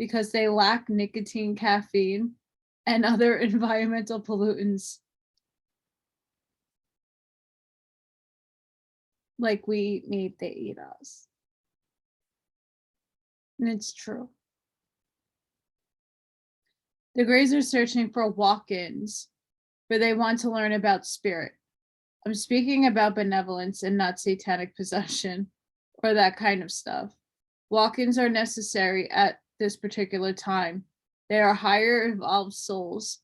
because they lack nicotine, caffeine, and other environmental pollutants like we eat meat, they eat us. And it's true. The Greys are searching for walk-ins, for they want to learn about spirit. I'm speaking about benevolence and not satanic possession or that kind of stuff. Walk-ins are necessary at this particular time. They are higher evolved souls.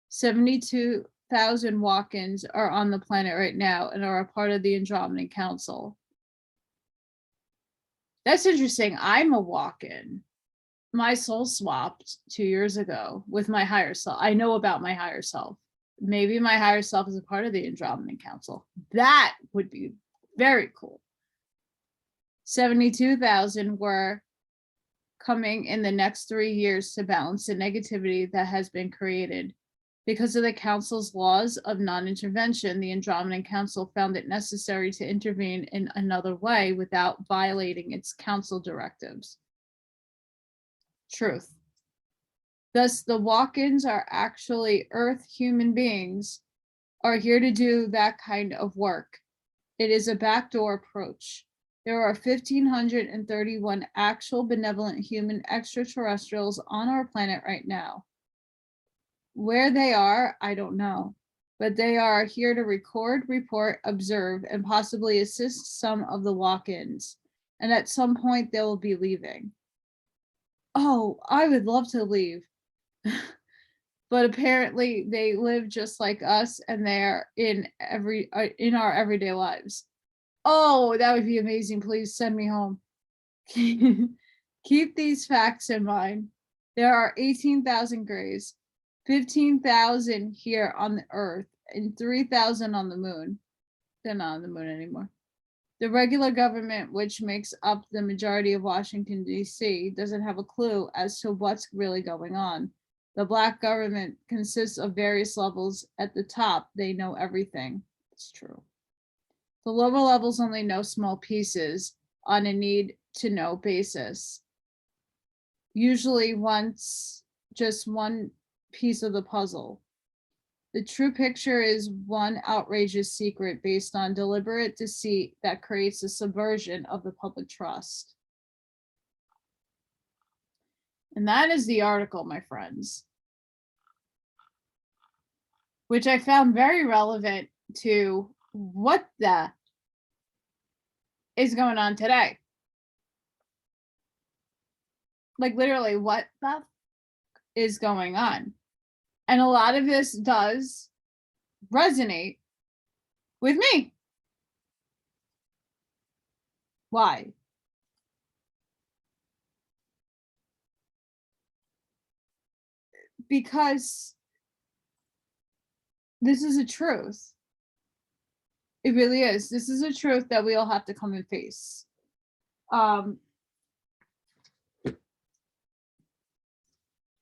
72,000 walk-ins are on the planet right now and are a part of the Andromedan Council. That's interesting. I'm a walk-in. My soul swapped 2 years ago with my higher self. I know about my higher self. Maybe my higher self is a part of the Andromedan Council. That would be very cool. 72,000 were coming in the next 3 years to balance the negativity that has been created. Because of the council's laws of non-intervention, the Andromedan Council found it necessary to intervene in another way without violating its council directives. Truth. Thus, the walk-ins are actually Earth human beings are here to do that kind of work. It is a backdoor approach. There are 1,531 actual benevolent human extraterrestrials on our planet right now. Where they are, I don't know, but they are here to record, report, observe, and possibly assist some of the walk-ins. And at some point, they will be leaving. Oh, I would love to leave. But apparently they live just like us and they're in our everyday lives. Oh, that would be amazing. Please send me home. Keep these facts in mind. There are 18,000 Greys, 15,000 here on the Earth, and 3,000 on the moon. They're not on the moon anymore. The regular government, which makes up the majority of Washington, D.C., doesn't have a clue as to what's really going on. The Black government consists of various levels. At the top, they know everything. It's true. The lower levels only know small pieces on a need-to-know basis. Usually just one piece of the puzzle. The true picture is one outrageous secret based on deliberate deceit that creates a subversion of the public trust. And that is the article, my friends, which I found very relevant to what the is going on today. Like literally what the is going on. And a lot of this does resonate with me. Why? Because this is a truth. It really is. This is a truth that we all have to come and face.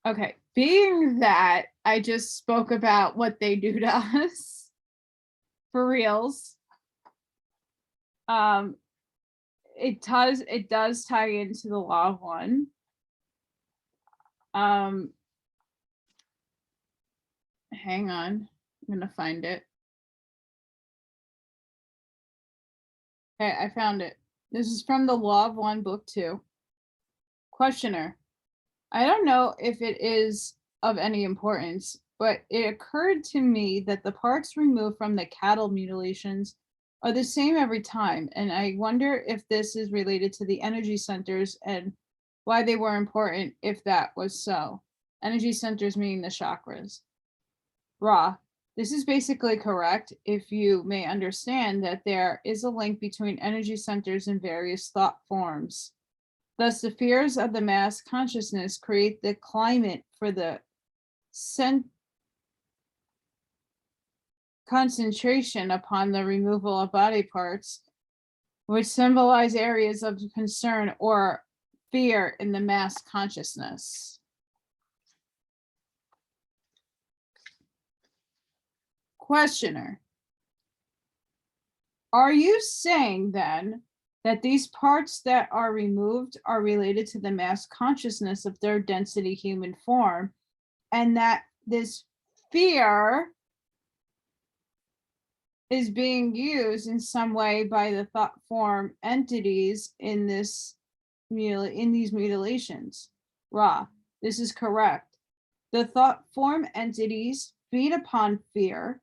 Okay, being that I just spoke about what they do to us for reals, it does tie into the law of one. Hang on, I'm gonna find it. Okay, I found it. This is from the Law of One, Book 2. Questioner. I don't know if it is of any importance, but it occurred to me that the parts removed from the cattle mutilations are the same every time, and I wonder if this is related to the energy centers and why they were important if that was so. Energy centers meaning the chakras. Ra, this is basically correct if you may understand that there is a link between energy centers and various thought forms. Thus, the fears of the mass consciousness create the climate for the concentration upon the removal of body parts, which symbolize areas of concern or fear in the mass consciousness. Questioner. Are you saying then that these parts that are removed are related to the mass consciousness of their density human form, and that this fear is being used in some way by the thought form entities in these mutilations. Ra, this is correct. The thought form entities feed upon fear,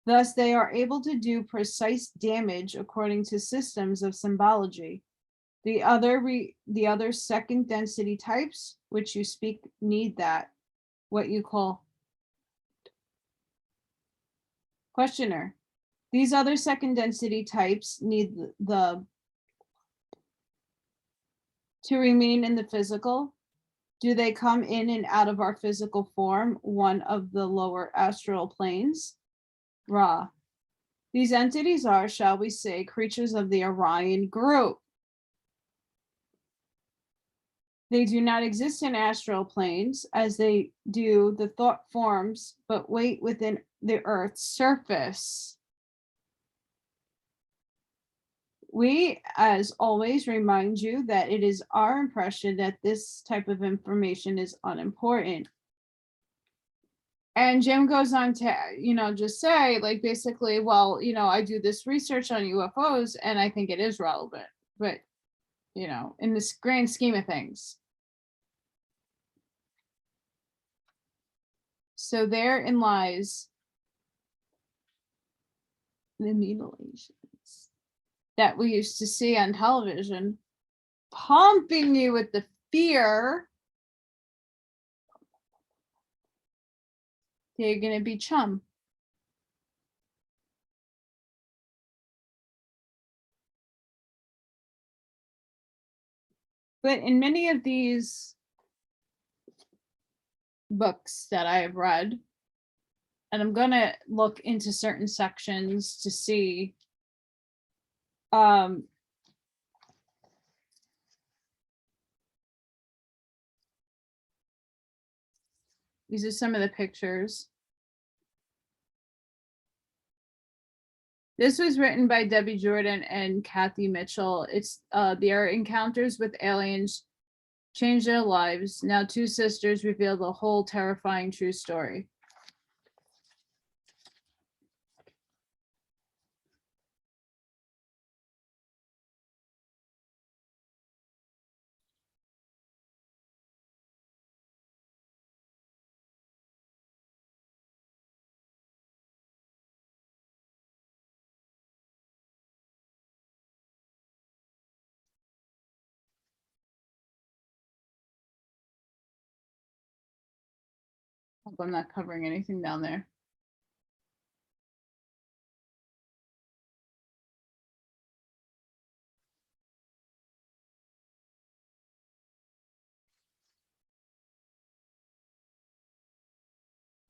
thus they are able to do precise damage according to systems of symbology. The other second density types which you speak need that, what you call questioner. These other second density types need to remain in the physical. Do they come in and out of our physical form, one of the lower astral planes? Ra. These entities are, shall we say, creatures of the Orion group. They do not exist in astral planes as they do the thought forms, but wait within the Earth's surface. We, as always, remind you that it is our impression that this type of information is unimportant. And Jim goes on to, just say, like, basically, well, I do this research on UFOs and I think it is relevant, but, in this grand scheme of things. So therein lies the mutilations that we used to see on television, pumping you with the fear they're going to be chum. But in many of these books that I have read, and I'm going to look into certain sections to see these are some of the pictures. This was written by Debbie Jordan and Kathy Mitchell. It's their encounters with aliens changed their lives. Now two sisters reveal the whole terrifying true story. Hope I'm not covering anything down there.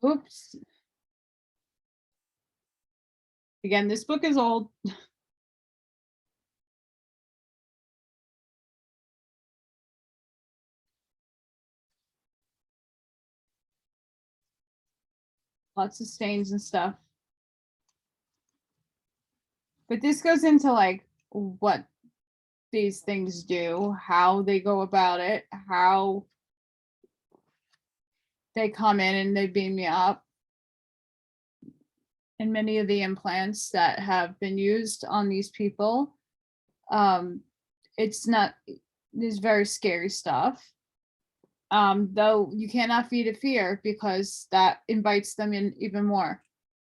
Oops. Again, this book is old. Lots of stains and stuff. But this goes into like what these things do, how they go about it, how they come in and they beam me up. And many of the implants that have been used on these people, it's very scary stuff. Though you cannot feed a fear because that invites them in even more.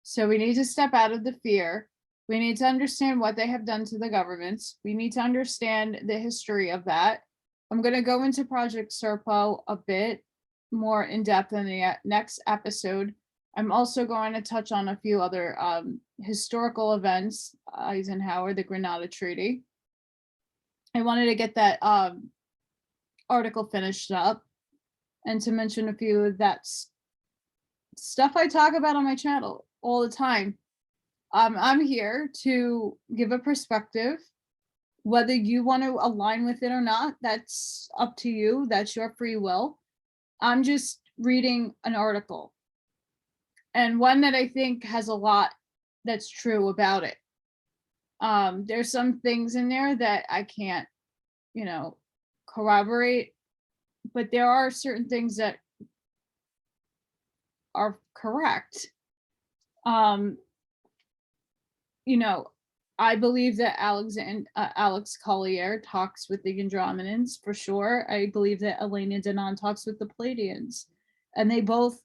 So we need to step out of the fear. We need to understand what they have done to the governments. We need to understand the history of that. I'm going to go into Project Serpo a bit more in depth in the next episode. I'm also going to touch on a few other historical events, Eisenhower, the Grenada Treaty. I wanted to get that article finished up and to mention a few of that stuff I talk about on my channel all the time. I'm here to give a perspective. Whether you want to align with it or not, that's up to you. That's your free will. I'm just reading an article, and one that I think has a lot that's true about it. There's some things in there that I can't, corroborate, but there are certain things that are correct. Um, I believe that Alex Collier talks with the Andromedans for sure. I believe that Elena Denon talks with the Pleiadians, and they both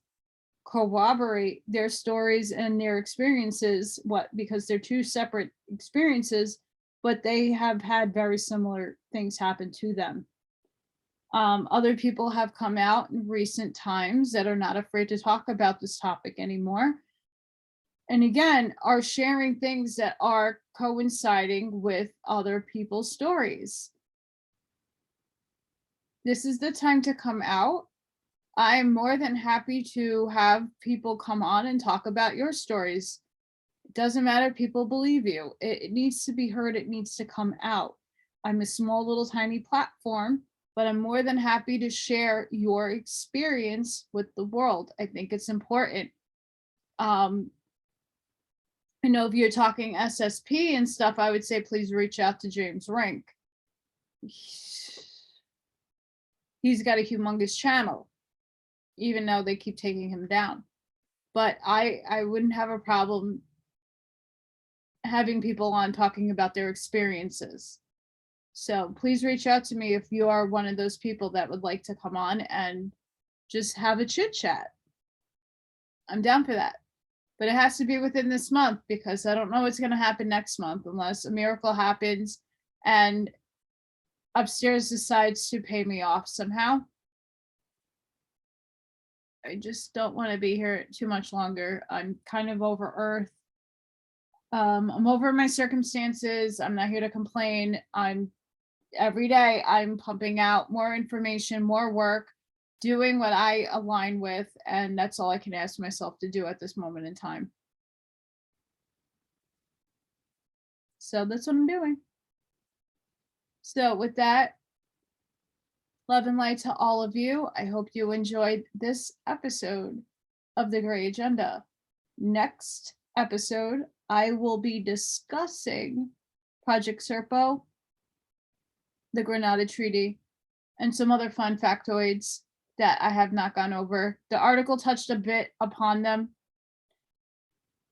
corroborate their stories and their experiences, because they're two separate experiences, but they have had very similar things happen to them. Other people have come out in recent times that are not afraid to talk about this topic anymore. And again, are sharing things that are coinciding with other people's stories. This is the time to come out. I am more than happy to have people come on and talk about your stories. It doesn't matter if people believe you. It needs to be heard. It needs to come out. I'm a small little tiny platform, but I'm more than happy to share your experience with the world. I think it's important. I know if you're talking SSP and stuff, I would say please reach out to James Rink. He's got a humongous channel, even though they keep taking him down. But I wouldn't have a problem having people on talking about their experiences. So please reach out to me if you are one of those people that would like to come on and just have a chit chat. I'm down for that. But it has to be within this month, because I don't know what's going to happen next month unless a miracle happens and Upstairs decides to pay me off somehow. I just don't want to be here too much longer. I'm kind of over Earth. I'm over my circumstances. I'm not here to complain. Every day I'm pumping out more information, more work, doing what I align with, and that's all I can ask myself to do at this moment in time. So that's what I'm doing. So with that, love and light to all of you. I hope you enjoyed this episode of The Gray Agenda. Next episode, I will be discussing Project Serpo, the Granada Treaty, and some other fun factoids that I have not gone over. The article touched a bit upon them,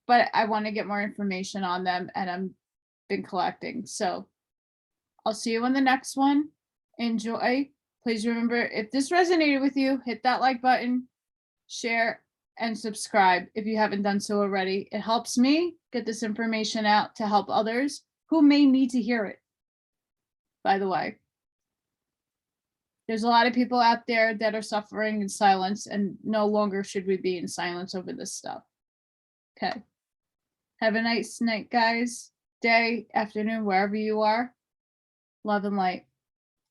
but I want to get more information on them, and I've been collecting. So I'll see you on the next one. Enjoy. Please remember, if this resonated with you, hit that like button, share, and subscribe if you haven't done so already. It helps me get this information out to help others who may need to hear it, by the way. There's a lot of people out there that are suffering in silence, and no longer should we be in silence over this stuff. Okay. Have a nice night, guys. Day, afternoon, wherever you are. Love and light.